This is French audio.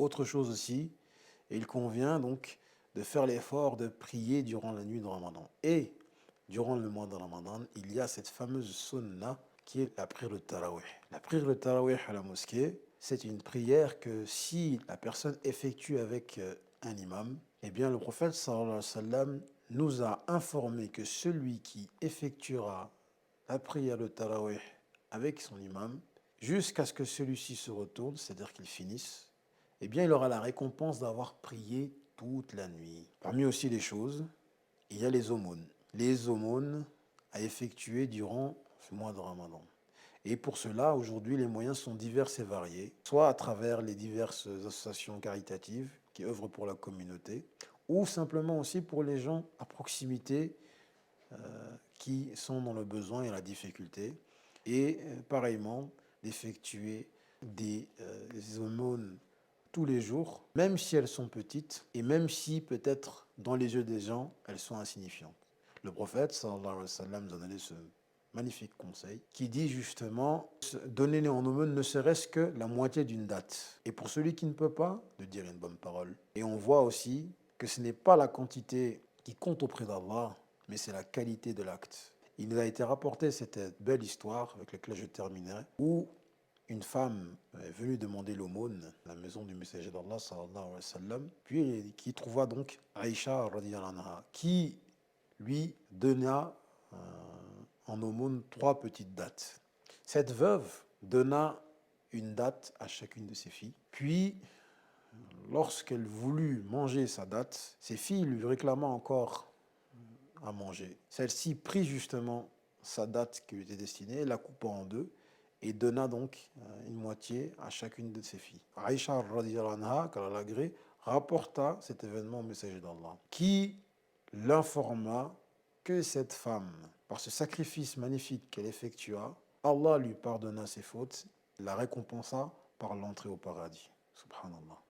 Autre chose aussi, il convient donc de faire l'effort de prier durant la nuit de Ramadan. Et durant le mois de Ramadan, il y a cette fameuse sunna qui est la prière de Tarawih. La prière de Tarawih à la mosquée, c'est une prière que si la personne effectue avec un imam, eh bien le prophète sallallahu alayhi wa sallam nous a informé que celui qui effectuera la prière de Tarawih avec son imam, jusqu'à ce que celui-ci se retourne, c'est-à-dire qu'il finisse, eh bien il aura la récompense d'avoir prié toute la nuit. Parmi aussi les choses, il y a les aumônes. Les aumônes à effectuer durant ce mois de Ramadan. Et pour cela, aujourd'hui, les moyens sont divers et variés, soit à travers les diverses associations caritatives qui œuvrent pour la communauté, ou simplement aussi pour les gens à proximité qui sont dans le besoin et la difficulté. Et pareillement, d'effectuer des aumônes tous les jours, même si elles sont petites et même si peut-être dans les yeux des gens, elles sont insignifiantes. Le prophète, sallallahu alayhi wa sallam, nous a donné ce magnifique conseil qui dit justement donner en aumône ne serait-ce que la moitié d'une date. Et pour celui qui ne peut pas, de dire une bonne parole. Et on voit aussi que ce n'est pas la quantité qui compte auprès d'Allah, mais c'est la qualité de l'acte. Il nous a été rapporté cette belle histoire avec laquelle je terminerai, où une femme est venue demander l'aumône à la maison du messager d'Allah sallallahu alayhi wa sallam, puis qui trouva donc Aïcha radiyallahu anha, qui lui donna en aumône 3 petites dates. Cette veuve donna une date à chacune de ses filles, puis lorsqu'elle voulut manger sa date, ses filles lui réclama encore à manger. Celle-ci prit justement sa date qui lui était destinée, la coupa en deux et donna donc une moitié à chacune de ses filles. Aïcha radiyallahu anha, qu'Allah l'agrée, rapporta cet événement au messager d'Allah, qui l'informa que cette femme, par ce sacrifice magnifique qu'elle effectua, Allah lui pardonna ses fautes, la récompensa par l'entrée au paradis. Subhanallah.